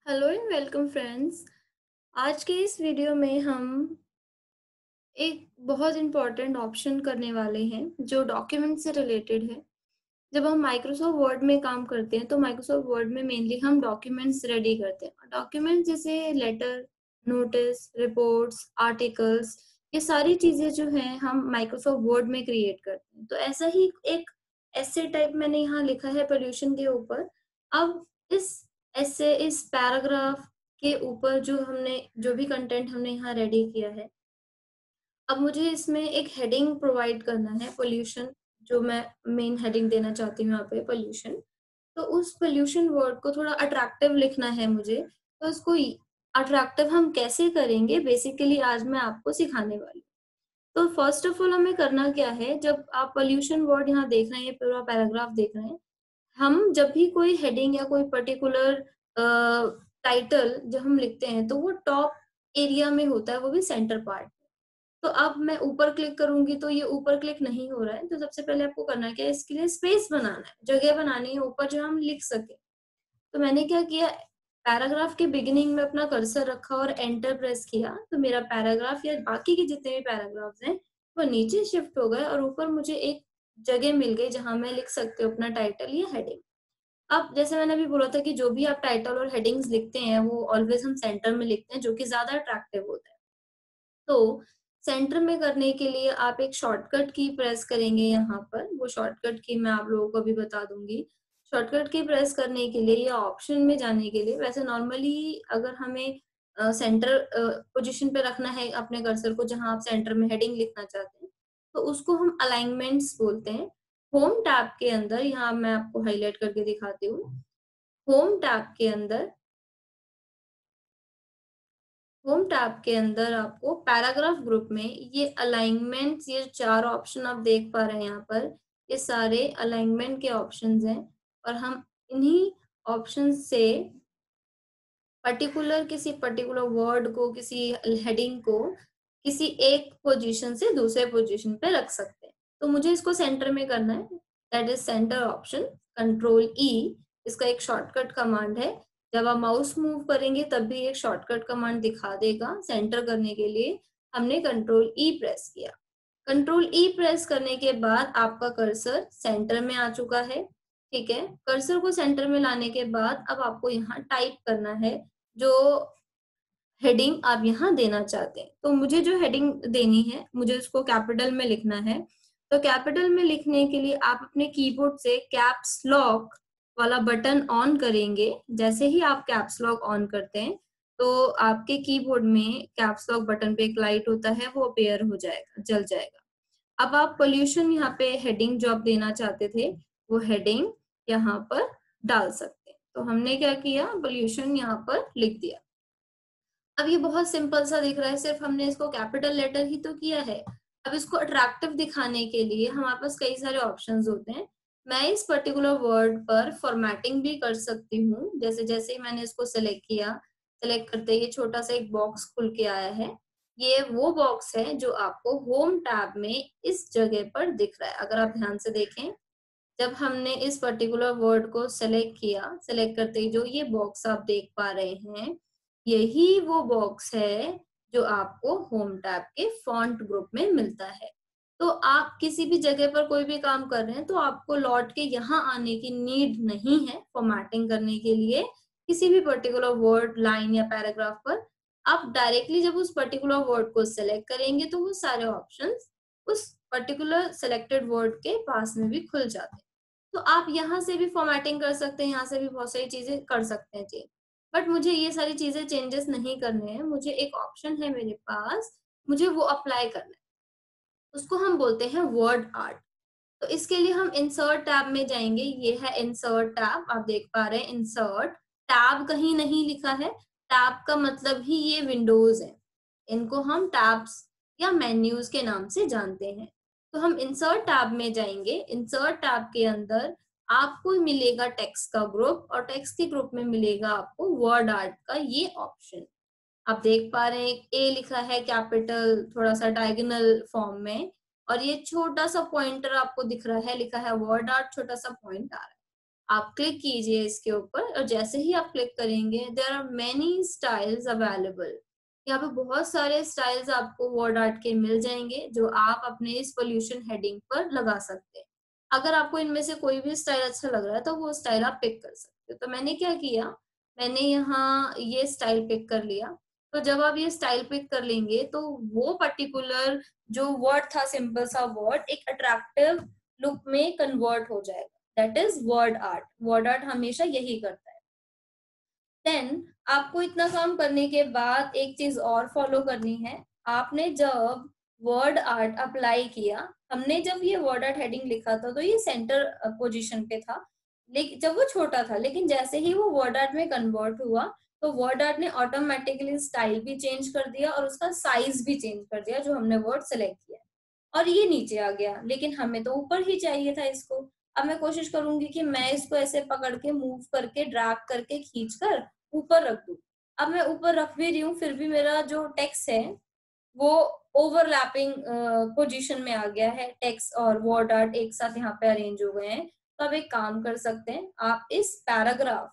Hello and welcome friends. आज के इस वीडियो में हम एक बहुत इम्पोर्टेंट ऑप्शन करने वाले हैं जो डॉक्यूमेंट से रिलेटेड है। जब हम माइक्रोसॉफ्ट वर्ड में काम करते हैं तो माइक्रोसॉफ्ट वर्ड में मेनली हम डॉक्यूमेंट्स रेडी करते हैं। डॉक्यूमेंट जैसे लेटर, नोटिस, रिपोर्ट्स, आर्टिकल्स, ये सारी चीज़ें जो हैं हम माइक्रोसॉफ्ट वर्ड में क्रिएट करते हैं। तो ऐसा ही एक एसे टाइप मैंने यहाँ लिखा है पोल्यूशन के ऊपर। अब इस एसे, इस पैराग्राफ के ऊपर जो भी कंटेंट हमने यहाँ रेडी किया है, अब मुझे इसमें एक हेडिंग प्रोवाइड करना है पोल्यूशन, जो मैं मेन हेडिंग देना चाहती हूँ यहाँ पे पोल्यूशन। तो उस पोल्यूशन वर्ड को थोड़ा अट्रैक्टिव लिखना है मुझे। तो उसको अट्रैक्टिव हम कैसे करेंगे, बेसिकली आज मैं आपको सिखाने वाली हूँ। तो फर्स्ट ऑफ ऑल हमें करना क्या है, जब आप पोल्यूशन वर्ड यहाँ देख रहे हैं, पूरा पैराग्राफ देख रहे हैं, हम जब भी कोई हेडिंग या कोई पर्टिकुलर टाइटल जब हम लिखते हैं तो वो टॉप एरिया में होता है, वो भी सेंटर पार्ट। तो अब मैं ऊपर क्लिक करूँगी तो ये ऊपर क्लिक नहीं हो रहा है, तो सबसे पहले आपको करना क्या है, इसके लिए स्पेस बनाना है, जगह बनानी है ऊपर जो हम लिख सकें। तो मैंने क्या किया, पैराग्राफ के बिगिनिंग में अपना कर्सर रखा और एंटर प्रेस किया, तो मेरा पैराग्राफ या बाकी के जितने भी पैराग्राफ्स हैं, वो नीचे शिफ्ट हो गए और ऊपर मुझे एक जगह मिल गई जहाँ मैं लिख सकती हूँ अपना टाइटल या हेडिंग। अब जैसे मैंने अभी बोला था कि जो भी आप टाइटल और हेडिंग्स लिखते हैं, वो ऑलवेज हम सेंटर में लिखते हैं, जो कि ज़्यादा अट्रैक्टिव होता है। तो सेंटर में करने के लिए आप एक शॉर्टकट की प्रेस करेंगे यहाँ पर, वो शॉर्टकट की मैं आप लोगों को अभी बता दूंगी। शॉर्टकट की प्रेस करने के लिए या ऑप्शन में जाने के लिए, वैसे नॉर्मली अगर हमें सेंटर पोजीशन पे रखना है अपने कर्सर को, जहां आप सेंटर में हेडिंग लिखना चाहते हैं, तो उसको हम अलाइनमेंट्स बोलते हैं। होम टैब के अंदर, यहाँ मैं आपको हाईलाइट करके दिखाती हूँ। होम टैब के अंदर होम टैब के अंदर आपको पैराग्राफ ग्रुप में ये अलाइनमेंट्स, ये 4 ऑप्शन आप देख पा रहे हैं यहाँ पर, ये सारे अलाइनमेंट के ऑप्शंस हैं। और हम इन्हीं ऑप्शंस से किसी पर्टिकुलर वर्ड को, किसी हेडिंग को किसी एक पोजीशन से दूसरे पोजीशन पे रख सकते हैं। तो मुझे इसको सेंटर में करना है, that is centre option, control ई। इसका एक शॉर्टकट कमांड है, जब आप माउस मूव करेंगे तब भी एक शॉर्टकट कमांड दिखा देगा। सेंटर करने के लिए हमने कंट्रोल ई प्रेस किया। कंट्रोल ई प्रेस करने के बाद आपका कर्सर सेंटर में आ चुका है। ठीक है, कर्सर को सेंटर में लाने के बाद अब आपको यहाँ टाइप करना है जो हेडिंग आप यहाँ देना चाहते हैं। तो मुझे जो हेडिंग देनी है, मुझे उसको कैपिटल में लिखना है। तो कैपिटल में लिखने के लिए आप अपने कीबोर्ड से कैप्स लॉक वाला बटन ऑन करेंगे। जैसे ही आप कैप्स लॉक ऑन करते हैं तो आपके कीबोर्ड में कैप्स लॉक बटन पे एक लाइट होता है, वो अपेयर हो जाएगा, जल जाएगा। अब आप पोल्यूशन यहाँ पे हेडिंग जो आप देना चाहते थे, वो हेडिंग यहाँ पर डाल सकते हैं। तो हमने क्या किया, पोल्यूशन यहाँ पर लिख दिया। अब ये बहुत सिंपल सा दिख रहा है, सिर्फ हमने इसको कैपिटल लेटर ही तो किया है। अब इसको अट्रैक्टिव दिखाने के लिए हमारे पास कई सारे ऑप्शंस होते हैं। मैं इस पर्टिकुलर वर्ड पर फॉर्मेटिंग भी कर सकती हूँ। जैसे जैसे ही मैंने इसको सेलेक्ट किया, सेलेक्ट करते ही छोटा सा एक बॉक्स खुल के आया है। ये वो बॉक्स है जो आपको होम टैब में इस जगह पर दिख रहा है। अगर आप ध्यान से देखें, जब हमने इस पर्टिकुलर वर्ड को सेलेक्ट किया, सेलेक्ट करते ही जो ये बॉक्स आप देख पा रहे हैं, यही वो बॉक्स है जो आपको होम टैब के फॉन्ट ग्रुप में मिलता है। तो आप किसी भी जगह पर कोई भी काम कर रहे हैं तो आपको लौट के यहाँ आने की नीड नहीं है फॉर्मेटिंग करने के लिए। किसी भी पर्टिकुलर वर्ड, लाइन या पैराग्राफ पर आप डायरेक्टली जब उस पर्टिकुलर वर्ड को सेलेक्ट करेंगे तो वो सारे ऑप्शंस उस पर्टिकुलर सेलेक्टेड वर्ड के पास में भी खुल जाते हैं। तो आप यहाँ से भी फॉर्मेटिंग कर सकते हैं, यहाँ से भी बहुत सारी चीजें कर सकते हैं चेंज। बट मुझे ये सारी चीजें चेंजेस नहीं करने हैं, मुझे एक ऑप्शन है मेरे पास, मुझे वो अप्लाई करना है। उसको हम बोलते हैं वर्ड आर्ट। तो इसके लिए हम इंसर्ट टैब में जाएंगे। ये है इंसर्ट टैब, आप देख पा रहे हैं इंसर्ट टैब कहीं नहीं लिखा है। टैब का मतलब ही ये विंडोज है, इनको हम टैब्स या मेन्यूज के नाम से जानते हैं। तो हम इंसर्ट टैब में जाएंगे। इंसर्ट टैब के अंदर आपको मिलेगा टेक्स्ट का ग्रुप, और टेक्स्ट के ग्रुप में मिलेगा आपको वर्ड आर्ट का ये ऑप्शन। आप देख पा रहे हैं ए लिखा है कैपिटल, थोड़ा सा डायगोनल फॉर्म में, और ये छोटा सा पॉइंटर आपको दिख रहा है, लिखा है वर्ड आर्ट, छोटा सा पॉइंट आ रहा है। आप क्लिक कीजिए इसके ऊपर और जैसे ही आप क्लिक करेंगे there are many styles available. यहाँ पे बहुत सारे स्टाइल्स आपको वर्ड आर्ट के मिल जाएंगे जो आप अपने इस पोल्यूशन हेडिंग पर लगा सकते हैं। अगर आपको इनमें से कोई भी स्टाइल अच्छा लग रहा है तो वो स्टाइल आप पिक कर सकते हो। तो मैंने क्या किया, मैंने यहाँ ये स्टाइल पिक कर लिया। तो जब आप ये स्टाइल पिक कर लेंगे तो वो पर्टिकुलर जो वर्ड था, सिंपल सा वर्ड, एक अट्रैक्टिव लुक में कन्वर्ट हो जाएगा। That is word art. Word art हमेशा यही करता है। देन आपको इतना काम करने के बाद एक चीज और फॉलो करनी है। आपने जब वर्ड आर्ट अप्लाई किया, हमने जब ये वर्ड आर्ट हेडिंग लिखा था तो ये सेंटर पोजीशन पे था, लेकिन जब वो छोटा था, लेकिन जैसे ही वो वर्ड आर्ट में कन्वर्ट हुआ तो वर्ड आर्ट ने ऑटोमेटिकली स्टाइल भी चेंज कर दिया और उसका साइज भी चेंज कर दिया जो हमने वर्ड सेलेक्ट किया, और ये नीचे आ गया। लेकिन हमें तो ऊपर ही चाहिए था इसको। अब मैं कोशिश करूंगी कि मैं इसको ऐसे पकड़ के मूव करके ड्रैग करके खींच कर ऊपर रख दूं। अब मैं ऊपर रख भी रही हूँ, फिर भी मेरा जो टेक्स्ट है वो ओवरलैपिंग पोजीशन में आ गया है। टेक्स्ट और वर्ड आर्ट एक साथ यहाँ पे अरेंज हो गए हैं। तो आप एक काम कर सकते हैं, आप इस पैराग्राफ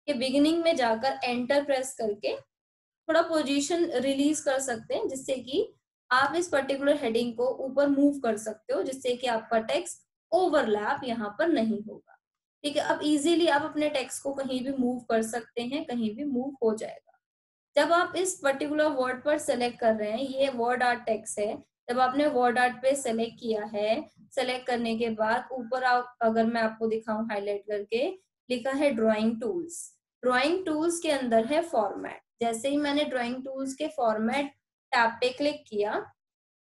के बिगिनिंग में जाकर एंटर प्रेस करके थोड़ा पोजीशन रिलीज कर सकते हैं, जिससे कि आप इस पर्टिकुलर हेडिंग को ऊपर मूव कर सकते हो, जिससे कि आपका टेक्स्ट ओवरलैप यहाँ पर नहीं होगा। ठीक है, अब इजीली आप अपने टेक्स्ट को कहीं भी मूव कर सकते हैं, कहीं भी मूव हो जाएगा। जब आप इस पर्टिकुलर वर्ड पर सेलेक्ट कर रहे हैं, ये वर्ड आर्ट टेक्स्ट है, जब आपने वर्ड आर्ट पे सेलेक्ट किया है, सेलेक्ट करने के बाद ऊपर आप, अगर मैं आपको दिखाऊं हाईलाइट करके, लिखा है ड्राइंग टूल्स। ड्राइंग टूल्स के अंदर है फॉर्मेट। जैसे ही मैंने ड्राइंग टूल्स के फॉर्मेट टैब पे क्लिक किया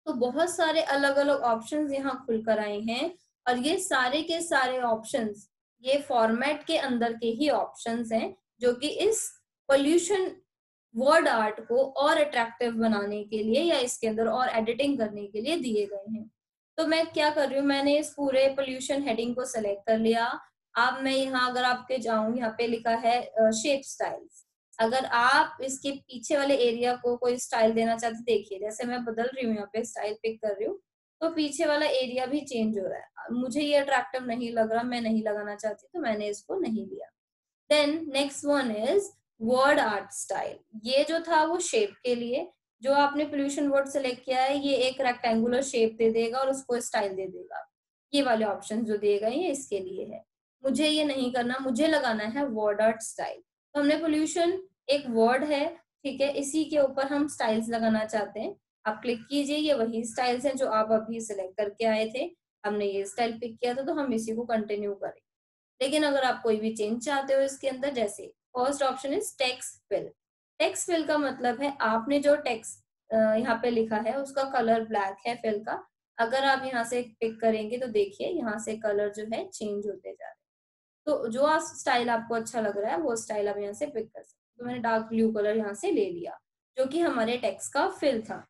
तो बहुत सारे अलग अलग ऑप्शंस यहाँ खुलकर आए हैं, और ये सारे के सारे ऑप्शंस ये फॉर्मेट के अंदर के ही ऑप्शंस हैं, जो कि इस पोल्यूशन वर्ड आर्ट को और अट्रैक्टिव बनाने के लिए या इसके अंदर और एडिटिंग करने के लिए दिए गए हैं। तो मैं क्या कर रही हूँ, मैंने इस पूरे पोल्यूशन हेडिंग को सेलेक्ट कर लिया। अब मैं यहाँ अगर आपके जाऊं, यहाँ पे लिखा है शेप स्टाइल्स। अगर आप इसके पीछे वाले एरिया को कोई स्टाइल देना चाहते, देखिए जैसे मैं बदल रही हूँ, यहाँ पे स्टाइल पिक कर रही हूँ तो पीछे वाला एरिया भी चेंज हो रहा है। मुझे ये अट्रैक्टिव नहीं लग रहा, मैं नहीं लगाना चाहती, तो मैंने इसको नहीं लिया। Then next one is word art style. ये जो था वो शेप के लिए, जो आपने पोल्यूशन वर्ड सेलेक्ट किया है ये एक रेक्टेंगुलर शेप दे देगा और उसको स्टाइल दे देगा। ये वाले ऑप्शन जो दिए गए हैं इसके लिए है। मुझे ये नहीं करना, मुझे लगाना है वर्ड आर्ट स्टाइल। तो हमने पोल्यूशन एक वर्ड है, ठीक है, इसी के ऊपर हम स्टाइल्स लगाना चाहते हैं। आप क्लिक कीजिए, ये वही स्टाइल्स हैं जो आप अभी सिलेक्ट करके आए थे। हमने ये स्टाइल पिक किया था तो हम इसी को कंटिन्यू करें। लेकिन अगर आप कोई भी चेंज चाहते हो इसके अंदर, जैसे first option is text fill. Text fill का मतलब है आपने जो टेक्स्ट यहाँ पे लिखा है उसका कलर ब्लैक है फिल का। अगर आप यहाँ से पिक करेंगे तो देखिए यहाँ से कलर जो है चेंज होते जा रहे हैं। तो जो स्टाइल आपको अच्छा लग रहा है वो स्टाइल आप यहाँ से पिक कर सकते हैं। तो मैंने डार्क ब्लू कलर यहाँ से ले लिया जो कि हमारे टेक्स्ट का फिल था।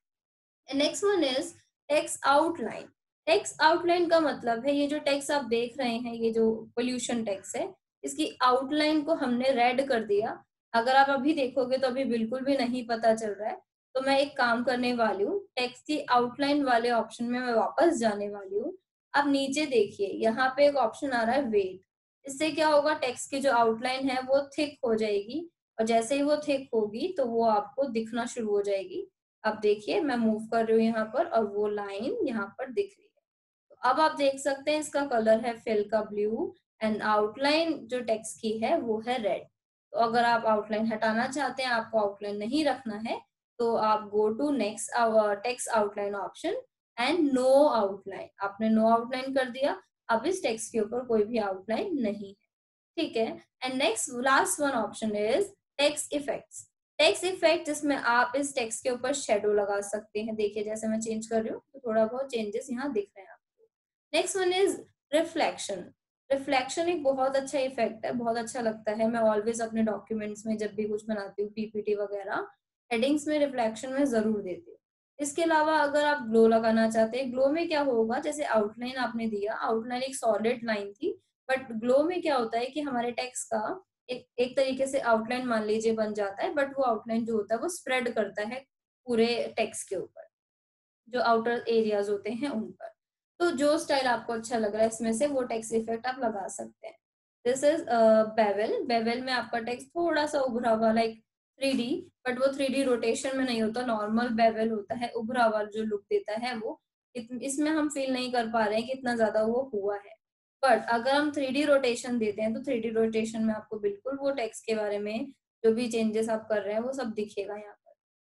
Next one is text outline. Text outline का मतलब है ये जो टेक्स्ट आप देख रहे हैं, ये जो पोल्यूशन टेक्स्ट है, इसकी आउटलाइन को हमने रेड कर दिया। अगर आप अभी देखोगे तो अभी बिल्कुल भी नहीं पता चल रहा है। तो मैं एक काम करने वाली हूँ, टेक्स्ट की आउटलाइन वाले ऑप्शन में मैं वापस जाने वाली हूँ। अब नीचे देखिए यहाँ पे एक ऑप्शन आ रहा है वेट। इससे क्या होगा, टेक्स्ट की जो आउटलाइन है वो थिक हो जाएगी, और जैसे ही वो थिक होगी तो वो आपको दिखना शुरू हो जाएगी। अब देखिए मैं मूव कर रही हूँ यहाँ पर और वो लाइन यहाँ पर दिख रही है। तो अब आप देख सकते हैं इसका कलर है फिल का ब्लू, एंड आउटलाइन जो टेक्स्ट की है वो है रेड। तो अगर आप आउटलाइन हटाना चाहते हैं, आपको आउटलाइन नहीं रखना है, तो आप go to next text outline option and no outline. आपने नो आउटलाइन कर दिया, अब इस टेक्स्ट के ऊपर कोई भी आउटलाइन नहीं है। ठीक है, and next last one option is text effects. Text effect जिसमें आप इस टेक्स्ट के ऊपर शेडो लगा सकते हैं। देखिए जैसे मैं चेंज कर रही हूँ तो थोड़ा बहुत चेंजेस यहाँ दिख रहे हैं आपको। Next one is reflection. Reflection एक बहुत अच्छा इफेक्ट है, बहुत अच्छा लगता है। मैं ऑलवेज अपने डॉक्यूमेंट्स में जब भी कुछ बनाती हूँ, पीपीटी वगैरह, हेडिंग्स में रिफ्लेक्शन में जरूर देती हूँ। इसके अलावा अगर आप ग्लो लगाना चाहते हैं, ग्लो में क्या होगा, जैसे आउटलाइन आपने दिया, आउटलाइन एक सॉलिड लाइन थी, बट ग्लो में क्या होता है कि हमारे टेक्स्ट का एक तरीके से आउटलाइन मान लीजिए बन जाता है, बट वो आउटलाइन जो होता है वो स्प्रेड करता है पूरे टेक्स्ट के ऊपर, जो आउटर एरियाज होते हैं उन पर। तो जो स्टाइल आपको अच्छा लग रहा है इसमें से वो टेक्स्ट इफेक्ट आप लगा सकते हैं। This is bevel. बेवल में आपका टेक्स्ट थोड़ा सा उभरा हुआ लाइक 3D, बट वो 3D रोटेशन में नहीं होता, नॉर्मल बेवल होता है, उभरा हुआ जो लुक देता है वो। इसमें हम फील नहीं कर पा रहे हैं कि इतना ज्यादा वो हुआ है। बट अगर हम 3D रोटेशन देते हैं तो 3D रोटेशन में आपको बिल्कुल वो टेक्स्ट के बारे में जो भी चेंजेस आप कर रहे हैं वो सब दिखेगा यहाँ पर।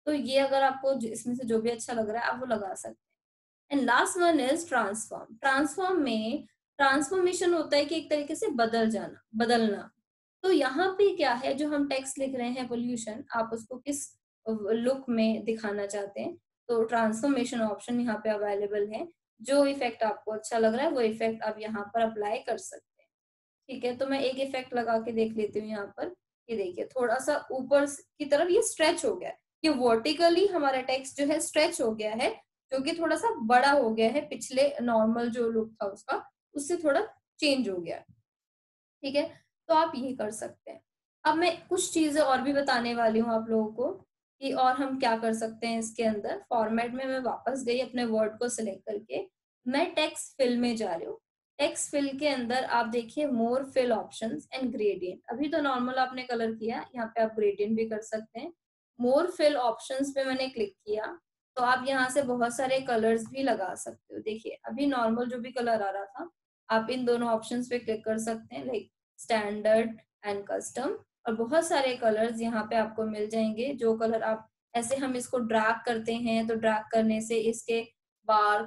तो ये अगर आपको इसमें से जो भी अच्छा लग रहा है आप वो लगा सकते हैं। And last one is transform. Transform में ट्रांसफॉर्मेशन होता है कि एक तरीके से बदल जाना, बदलना। तो यहाँ पे क्या है, जो हम टेक्स्ट लिख रहे हैं पोल्यूशन, आप उसको किस लुक में दिखाना चाहते हैं, तो ट्रांसफॉर्मेशन ऑप्शन यहाँ पे अवेलेबल है। जो इफेक्ट आपको अच्छा लग रहा है वो इफेक्ट आप यहाँ पर अप्लाई कर सकते हैं। ठीक है, तो मैं एक इफेक्ट लगा के देख लेती हूँ यहाँ पर। ये देखिए थोड़ा सा ऊपर की तरफ ये स्ट्रेच हो गया है, ये वर्टिकली हमारा टेक्स्ट जो है स्ट्रेच हो गया है, जो कि थोड़ा सा बड़ा हो गया है, पिछले नॉर्मल जो लुक था उसका उससे थोड़ा चेंज हो गया है। ठीक है, तो आप ये कर सकते हैं। अब मैं कुछ चीजें और भी बताने वाली हूँ आप लोगों को कि और हम क्या कर सकते हैं इसके अंदर। फॉर्मेट में मैं वापस गई, अपने वर्ड को सिलेक्ट करके मैं टेक्स्ट फिल में जा रही हूँ। टेक्स्ट फिल के अंदर आप देखिए मोर फिल ऑप्शंस एंड ग्रेडियंट। अभी तो नॉर्मल आपने कलर किया, यहाँ पे आप ग्रेडियंट भी कर सकते हैं। मोर फिल ऑप्शंस पे मैंने क्लिक किया तो आप यहाँ से बहुत सारे कलर्स भी लगा सकते हो। देखिए अभी नॉर्मल जो भी कलर आ रहा था, आप इन दोनों ऑप्शंस पे क्लिक कर सकते हैं, लाइक स्टैंडर्ड एंड कस्टम। और बहुत सारे कलर्स यहाँ पे आपको मिल जाएंगे, जो कलर आप ऐसे हम इसको ड्रैग करते हैं तो ड्रैग करने से इसके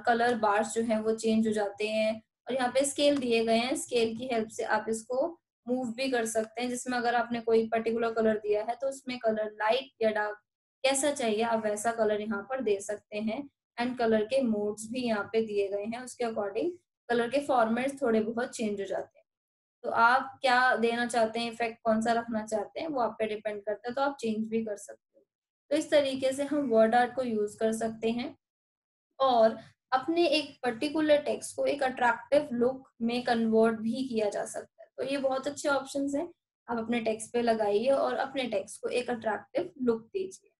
कलर बार्स जो है वो चेंज हो जाते हैं। और यहाँ पे स्केल दिए गए हैं, स्केल की हेल्प से आप इसको मूव भी कर सकते हैं, जिसमें अगर आपने कोई पर्टिकुलर कलर दिया है तो उसमें कलर लाइट या डार्क कैसा चाहिए आप वैसा कलर यहाँ पर दे सकते हैं। एंड कलर के मोड्स भी यहाँ पे दिए गए हैं, उसके अकॉर्डिंग कलर के फॉर्मेट्स थोड़े बहुत चेंज हो जाते हैं। तो आप क्या देना चाहते हैं, इफेक्ट कौन सा रखना चाहते हैं वो आप पे डिपेंड करता है, तो आप चेंज भी कर सकते हो। तो इस तरीके से हम वर्ड आर्ट को यूज कर सकते हैं और अपने एक पर्टिकुलर टेक्स्ट को एक अट्रैक्टिव लुक में कन्वर्ट भी किया जा सकता है। तो ये बहुत अच्छे ऑप्शंस हैं, आप अपने टेक्स्ट पे लगाइए और अपने टेक्स्ट को एक अट्रैक्टिव लुक दीजिए।